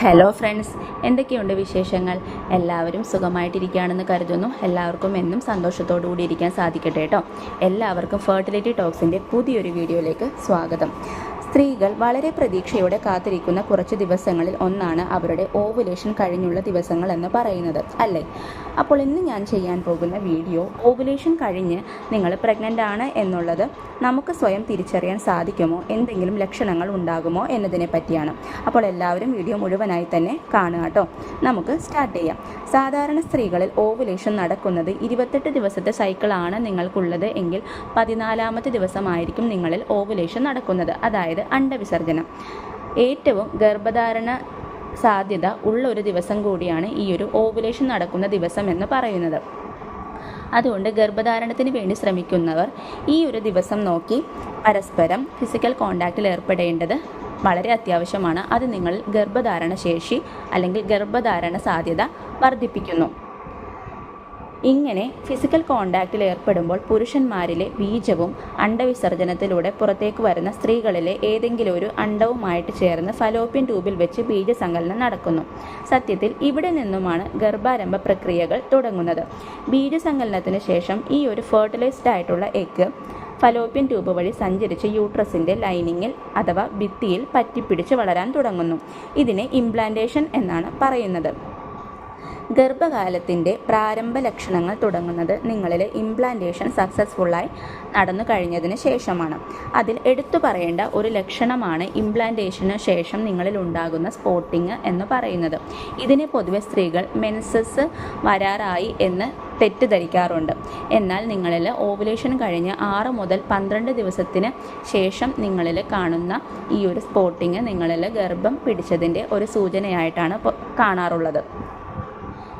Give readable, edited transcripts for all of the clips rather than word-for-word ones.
Hello friends, എന്തൊക്കെയുണ്ട് വിശേഷങ്ങൾ? എല്ലാവരും സുഖമായിട്ടിരിക്കുകയാണെന്ന് കരുതുന്നു. എല്ലാവർക്കും എന്നും സന്തോഷത്തോടു കൂടി ഇരിക്കാൻ സാധിക്കട്ടെ കേട്ടോ. എല്ലാവർക്കും ഫെർട്ടിലിറ്റി ടോക്സിൻ്റെ പുതിയൊരു വീഡിയോയിലേക്ക് സ്വാഗതം. സ്ത്രീകൾ വളരെ പ്രതീക്ഷയോടെ കാത്തിരിക്കുന്ന കുറച്ച് ദിവസങ്ങളിൽ ഒന്നാണ് അവരുടെ ഓവുലേഷൻ കഴിഞ്ഞുള്ള ദിവസങ്ങൾ എന്ന് പറയുന്നത്, അല്ലേ? അപ്പോൾ ഇന്ന് ഞാൻ ചെയ്യാൻ പോകുന്ന വീഡിയോ ഓവുലേഷൻ കഴിഞ്ഞ് നിങ്ങൾ പ്രഗ്നൻ്റ് ആണ് എന്നുള്ളത് നമുക്ക് സ്വയം തിരിച്ചറിയാൻ സാധിക്കുമോ, എന്തെങ്കിലും ലക്ഷണങ്ങൾ ഉണ്ടാകുമോ എന്നതിനെ പറ്റിയാണ്. അപ്പോൾ എല്ലാവരും വീഡിയോ മുഴുവനായി തന്നെ കാണുക കേട്ടോ. നമുക്ക് സ്റ്റാർട്ട് ചെയ്യാം. സാധാരണ സ്ത്രീകളിൽ ഓവുലേഷൻ നടക്കുന്നത് 28 ദിവസത്തെ സൈക്കിളാണ് നിങ്ങൾക്കുള്ളത് എങ്കിൽ 14ാമത്തെ ദിവസമായിരിക്കും നിങ്ങളിൽ ഓവുലേഷൻ നടക്കുന്നത്, അതായത് അണ്ടവിസർജനം. ഏറ്റവും ഗർഭധാരണ സാധ്യത ഉള്ള ഒരു ദിവസം കൂടിയാണ് ഈ ഒരു ഓവുലേഷൻ നടക്കുന്ന ദിവസം എന്ന് പറയുന്നത്. അതുകൊണ്ട് ഗർഭധാരണത്തിന് വേണ്ടി ശ്രമിക്കുന്നവർ ഈ ഒരു ദിവസം നോക്കി പരസ്പരം ഫിസിക്കൽ കോണ്ടാക്റ്റിൽ ഏർപ്പെടേണ്ടത് വളരെ അത്യാവശ്യമാണ്. അത് നിങ്ങളിൽ ഗർഭധാരണ ശേഷി അല്ലെങ്കിൽ ഗർഭധാരണ സാധ്യത വർദ്ധിപ്പിക്കുന്നു. ഇങ്ങനെ ഫിസിക്കൽ കോണ്ടാക്റ്റിൽ ഏർപ്പെടുമ്പോൾ പുരുഷന്മാരിലെ ബീജവും അണ്ടവിസർജനത്തിലൂടെ പുറത്തേക്ക് വരുന്ന സ്ത്രീകളിലെ ഏതെങ്കിലും ഒരു അണ്ടവുമായിട്ട് ചേർന്ന് ഫലോപ്യൻ ട്യൂബിൽ വെച്ച് ബീജസങ്കലനം നടക്കുന്നു. സത്യത്തിൽ ഇവിടെ നിന്നുമാണ് ഗർഭാരംഭ പ്രക്രിയകൾ തുടങ്ങുന്നത്. ബീജസങ്കലനത്തിന് ശേഷം ഈ ഒരു ഫെർട്ടിലൈസ്ഡ് ആയിട്ടുള്ള എഗ്ഗ് ഫലോപ്യൻ ട്യൂബ് വഴി സഞ്ചരിച്ച് യൂട്രസിൻ്റെ ലൈനിങ്ങിൽ അഥവാ ഭിത്തിയിൽ പറ്റിപ്പിടിച്ച് വളരാൻ തുടങ്ങുന്നു. ഇതിനെ ഇംപ്ലാന്റേഷൻ എന്നാണ് പറയുന്നത്. ഗർഭകാലത്തിൻ്റെ പ്രാരംഭ ലക്ഷണങ്ങൾ തുടങ്ങുന്നത് നിങ്ങളിൽ ഇംപ്ലാന്റേഷൻ സക്സസ്ഫുള്ളായി നടന്നു കഴിഞ്ഞതിന് ശേഷമാണ്. അതിൽ എടുത്തു പറയേണ്ട ഒരു ലക്ഷണമാണ് ഇംപ്ലാന്റേഷന് ശേഷം നിങ്ങളിൽ ഉണ്ടാകുന്ന സ്പോട്ടിങ് എന്ന് പറയുന്നത്. ഇതിനെ പൊതുവെ സ്ത്രീകൾ മെൻസസ് വരാറായി എന്ന് തെറ്റിദ്ധരിക്കാറുണ്ട്. എന്നാൽ നിങ്ങളിൽ ഓവുലേഷൻ കഴിഞ്ഞ് 6 മുതൽ 12 ദിവസത്തിന് ശേഷം നിങ്ങളിൽ കാണുന്ന ഈ ഒരു സ്പോട്ടിങ് നിങ്ങളിൽ ഗർഭം പിടിച്ചതിൻ്റെ ഒരു സൂചനയായിട്ടാണ് കാണാറുള്ളത്.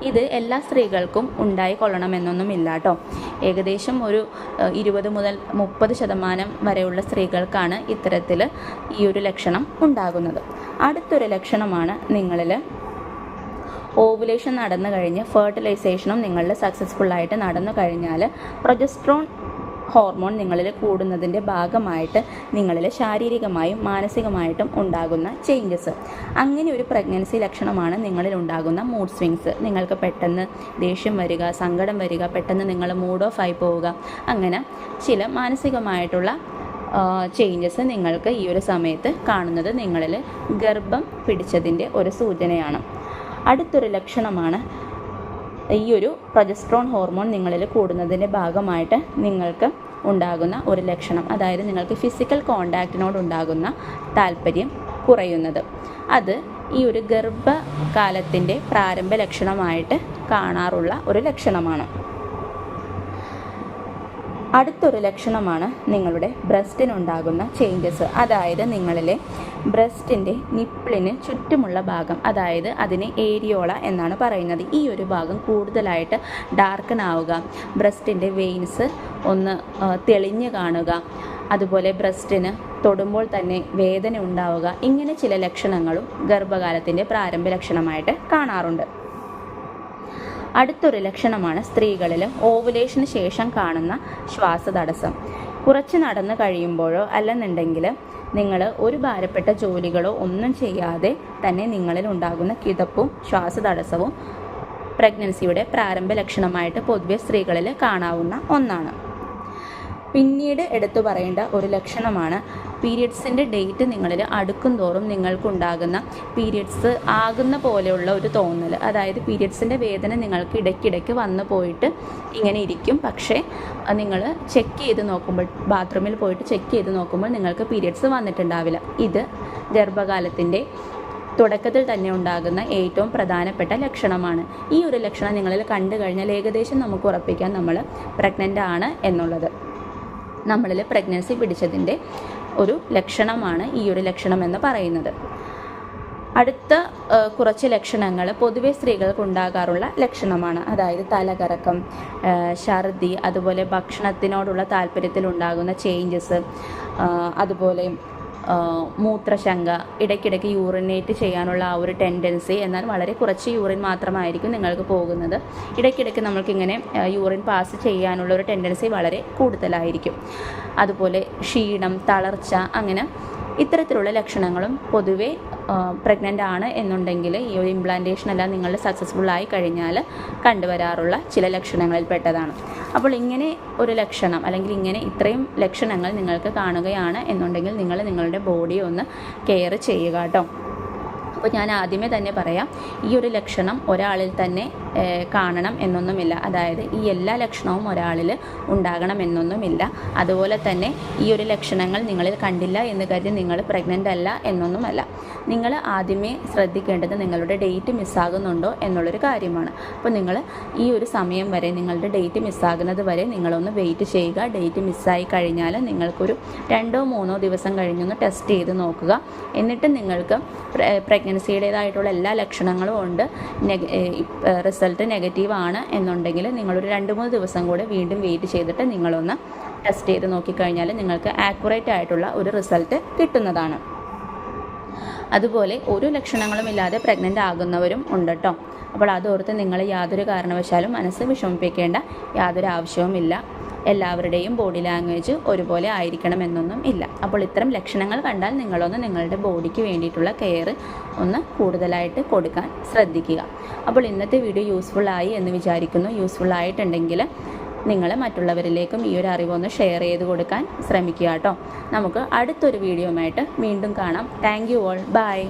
ഇത് എല്ലാ സ്ത്രീകൾക്കും ഉണ്ടായിക്കൊള്ളണമെന്നൊന്നുമില്ല കേട്ടോ. ഏകദേശം ഒരു 20 മുതൽ 30% വരെയുള്ള സ്ത്രീകൾക്കാണ് ഇത്തരത്തിൽ ഈ ഒരു ലക്ഷണം ഉണ്ടാകുന്നത്. അടുത്തൊരു ലക്ഷണമാണ് നിങ്ങളിൽ ഓവുലേഷൻ നടന്നു കഴിഞ്ഞ് ഫെർട്ടിലൈസേഷനും നിങ്ങളിൽ സക്സസ്ഫുള്ളായിട്ട് നടന്നു കഴിഞ്ഞാൽ പ്രൊജസ്ട്രോൺ ഹോർമോൺ നിങ്ങളിൽ കൂടുന്നതിൻ്റെ ഭാഗമായിട്ട് നിങ്ങളിൽ ശാരീരികമായും മാനസികമായിട്ടും ഉണ്ടാകുന്ന ചേഞ്ചസ്. അങ്ങനെ ഒരു പ്രഗ്നൻസി ലക്ഷണമാണ് നിങ്ങളിൽ ഉണ്ടാകുന്ന മൂഡ് സ്വിങ്സ്. നിങ്ങൾക്ക് പെട്ടെന്ന് ദേഷ്യം വരിക, സങ്കടം വരിക, പെട്ടെന്ന് നിങ്ങൾ മൂഡ് ഓഫ് ആയി പോവുക, അങ്ങനെ ചില മാനസികമായിട്ടുള്ള ചേഞ്ചസ് നിങ്ങൾക്ക് ഈ ഒരു സമയത്ത് കാണുന്നത് നിങ്ങളിൽ ഗർഭം പിടിച്ചതിൻ്റെ ഒരു സൂചനയാണ്. അടുത്തൊരു ലക്ഷണമാണ് ഈ ഒരു പ്രൊജസ്ട്രോൺ ഹോർമോൺ നിങ്ങളിൽ കൂടുന്നതിൻ്റെ ഭാഗമായിട്ട് നിങ്ങൾക്ക് ഉണ്ടാകുന്ന ഒരു ലക്ഷണം, അതായത് നിങ്ങൾക്ക് ഫിസിക്കൽ കോണ്ടാക്റ്റിനോടുണ്ടാകുന്ന താല്പര്യം കുറയുന്നത്. അത് ഈ ഒരു ഗർഭകാലത്തിൻ്റെ പ്രാരംഭ ലക്ഷണമായിട്ട് കാണാറുള്ള ഒരു ലക്ഷണമാണ്. അടുത്തൊരു ലക്ഷണമാണ് നിങ്ങളുടെ ബ്രസ്റ്റിനുണ്ടാകുന്ന ചേഞ്ചസ്, അതായത് നിങ്ങളിലെ ബ്രസ്റ്റിൻ്റെ നിപ്പിളിന് ചുറ്റുമുള്ള ഭാഗം, അതായത് അതിനെ ഏരിയോള എന്നാണ് പറയുന്നത്. ഈ ഒരു ഭാഗം കൂടുതലായിട്ട് ഡാർക്കൻ ആവുക, ബ്രസ്റ്റിൻ്റെ വെയിൻസ് ഒന്ന് തെളിഞ്ഞ് കാണുക, അതുപോലെ ബ്രസ്റ്റിന് തൊടുമ്പോൾ തന്നെ വേദന ഉണ്ടാവുക, ഇങ്ങനെ ചില ലക്ഷണങ്ങളും ഗർഭകാലത്തിൻ്റെ പ്രാരംഭ ലക്ഷണമായിട്ട് കാണാറുണ്ട്. അടുത്തൊരു ലക്ഷണമാണ് സ്ത്രീകളിൽ ഓവുലേഷന് ശേഷം കാണുന്ന ശ്വാസതടസ്സം. കുറച്ച് നടന്നു കഴിയുമ്പോഴോ അല്ലെന്നുണ്ടെങ്കിൽ നിങ്ങൾ ഒരു ഭാരപ്പെട്ട ജോലികളോ ഒന്നും ചെയ്യാതെ തന്നെ നിങ്ങളിൽ ഉണ്ടാകുന്ന കിതപ്പും ശ്വാസതടസ്സവും പ്രഗ്നൻസിയുടെ പ്രാരംഭ ലക്ഷണമായിട്ട് പൊതുവെ സ്ത്രീകളിൽ കാണാവുന്ന ഒന്നാണ്. പിന്നീട് എടുത്തു പറയേണ്ട ഒരു ലക്ഷണമാണ് പീരിയഡ്സിൻ്റെ ഡേറ്റ് നിങ്ങളിൽ അടുക്കും തോറും നിങ്ങൾക്കുണ്ടാകുന്ന പീരിയഡ്സ് ആകുന്ന പോലെയുള്ള ഒരു തോന്നൽ. അതായത് പീരിയഡ്സിൻ്റെ വേദന നിങ്ങൾക്ക് ഇടയ്ക്കിടയ്ക്ക് വന്നു പോയിട്ട് ഇങ്ങനെ ഇരിക്കും, പക്ഷേ നിങ്ങൾ ചെക്ക് ചെയ്ത് നോക്കുമ്പോൾ, ബാത്റൂമിൽ പോയിട്ട് ചെക്ക് ചെയ്ത് നോക്കുമ്പോൾ നിങ്ങൾക്ക് പീരിയഡ്സ് വന്നിട്ടുണ്ടാവില്ല. ഇത് ഗർഭകാലത്തിൻ്റെ തുടക്കത്തിൽ തന്നെ ഉണ്ടാകുന്ന ഏറ്റവും പ്രധാനപ്പെട്ട ലക്ഷണമാണ്. ഈ ഒരു ലക്ഷണം നിങ്ങളിൽ കണ്ടു കഴിഞ്ഞാൽ ഏകദേശം നമുക്ക് ഉറപ്പിക്കാൻ നമ്മൾ പ്രഗ്നൻ്റ് ആണ് എന്നുള്ളത്. നമ്മളിൽ പ്രഗ്നൻസി പിടിച്ചതിൻ്റെ ഒരു ലക്ഷണമാണ് ഈ ഒരു ലക്ഷണം എന്ന് പറയുന്നത്. അടുത്ത കുറച്ച് ലക്ഷണങ്ങൾ പൊതുവെ സ്ത്രീകൾക്ക് ഉണ്ടാകാറുള്ള ലക്ഷണമാണ്, അതായത് തലകറക്കം, ഛർദി, അതുപോലെ ഭക്ഷണത്തിനോടുള്ള താല്പര്യത്തിലുണ്ടാകുന്ന ചേഞ്ചസ്, അതുപോലെ മൂത്രശങ്ക, ഇടയ്ക്കിടയ്ക്ക് യൂറിനേറ്റ് ചെയ്യാനുള്ള ആ ഒരു ടെൻഡൻസി. എന്നാൽ വളരെ കുറച്ച് യൂറിൻ മാത്രമായിരിക്കും നിങ്ങൾക്ക് പോകുന്നത്. ഇടയ്ക്കിടയ്ക്ക് നമ്മൾക്കിങ്ങനെ യൂറിൻ പാസ് ചെയ്യാനുള്ള ഒരു ടെൻഡൻസി വളരെ കൂടുതലായിരിക്കും. അതുപോലെ ക്ഷീണം, തളർച്ച, അങ്ങനെ ഇത്തരത്തിലുള്ള ലക്ഷണങ്ങളും പൊതുവേ പ്രഗ്നൻ്റ് ആണ് എന്നുണ്ടെങ്കിൽ ഈ ഒരു ഇംപ്ലാന്റേഷൻ എല്ലാം നിങ്ങളുടെ സക്സസ്ഫുൾ ആയി കഴിഞ്ഞാൽ കണ്ടുവരാറുള്ള ചില ലക്ഷണങ്ങളിൽ പെട്ടതാണ്. അപ്പോൾ ഇങ്ങനെ ഒരു ലക്ഷണം അല്ലെങ്കിൽ ഇങ്ങനെ ഇത്രയും ലക്ഷണങ്ങൾ നിങ്ങൾക്ക് കാണുകയാണ് എന്നുണ്ടെങ്കിൽ നിങ്ങൾ നിങ്ങളുടെ ബോഡി ഒന്ന് കെയർ ചെയ്യുക കേട്ടോ. അപ്പോൾ ഞാൻ ആദ്യമേ തന്നെ പറയാം, ഈ ഒരു ലക്ഷണം ഒരാളിൽ തന്നെ കാണണം എന്നൊന്നുമില്ല. അതായത് ഈ എല്ലാ ലക്ഷണവും ഒരാളിൽ ഉണ്ടാകണം എന്നൊന്നുമില്ല. അതുപോലെ തന്നെ ഈ ഒരു ലക്ഷണങ്ങൾ നിങ്ങളിൽ കണ്ടില്ല എന്ന് കരുതി നിങ്ങൾ പ്രഗ്നൻ്റ് അല്ല എന്നൊന്നുമല്ല. നിങ്ങൾ ആദ്യമേ ശ്രദ്ധിക്കേണ്ടത് നിങ്ങളുടെ ഡേറ്റ് മിസ്സാകുന്നുണ്ടോ എന്നുള്ളൊരു കാര്യമാണ്. അപ്പോൾ നിങ്ങൾ ഈ ഒരു സമയം വരെ, നിങ്ങളുടെ ഡേറ്റ് മിസ്സാകുന്നത് വരെ നിങ്ങളൊന്ന് വെയിറ്റ് ചെയ്യുക. ഡേറ്റ് മിസ്സായി കഴിഞ്ഞാൽ നിങ്ങൾക്കൊരു 2-3 ദിവസം കഴിഞ്ഞൊന്ന് ടെസ്റ്റ് ചെയ്ത് നോക്കുക. എന്നിട്ട് നിങ്ങൾക്ക് പ്രഗ്നൻസിയുടേതായിട്ടുള്ള എല്ലാ ലക്ഷണങ്ങളും ഉണ്ട്, റിസൾട്ട് നെഗറ്റീവ് ആണ് എന്നുണ്ടെങ്കിൽ നിങ്ങളൊരു 2-3 ദിവസം കൂടെ വീണ്ടും വെയിറ്റ് ചെയ്തിട്ട് നിങ്ങളൊന്ന് ടെസ്റ്റ് ചെയ്ത് നോക്കിക്കഴിഞ്ഞാൽ നിങ്ങൾക്ക് ആക്യുറേറ്റ് ആയിട്ടുള്ള ഒരു റിസൾട്ട് കിട്ടുന്നതാണ്. അതുപോലെ ഒരു ലക്ഷണങ്ങളും ഇല്ലാതെ പ്രഗ്നൻ്റ് ആകുന്നവരും ഉണ്ട് കേട്ടോ. അപ്പോൾ അതോർത്ത് നിങ്ങൾ യാതൊരു കാരണവശാലും മനസ്സ് വിഷമിപ്പിക്കേണ്ട യാതൊരു ആവശ്യവുമില്ല. എല്ലാവരുടെയും ബോഡി ലാംഗ്വേജ് ഒരുപോലെ ആയിരിക്കണമെന്നൊന്നും ഇല്ല. അപ്പോൾ ഇത്തരം ലക്ഷണങ്ങൾ കണ്ടാൽ നിങ്ങളൊന്ന് നിങ്ങളുടെ ബോഡിക്ക് വേണ്ടിയിട്ടുള്ള കെയർ ഒന്ന് കൂടുതലായിട്ട് കൊടുക്കാൻ ശ്രദ്ധിക്കുക. അപ്പോൾ ഇന്നത്തെ വീഡിയോ യൂസ്ഫുൾ ആയി എന്ന് വിചാരിക്കുന്നു. യൂസ്ഫുൾ ആയിട്ടുണ്ടെങ്കിൽ നിങ്ങൾ മറ്റുള്ളവരിലേക്കും ഈ ഒരു അറിവൊന്ന് ഷെയർ ചെയ്ത് കൊടുക്കാൻ ശ്രമിക്കുക കേട്ടോ. നമുക്ക് അടുത്തൊരു വീഡിയോയുമായിട്ട് വീണ്ടും കാണാം. Thank you all. ബൈ.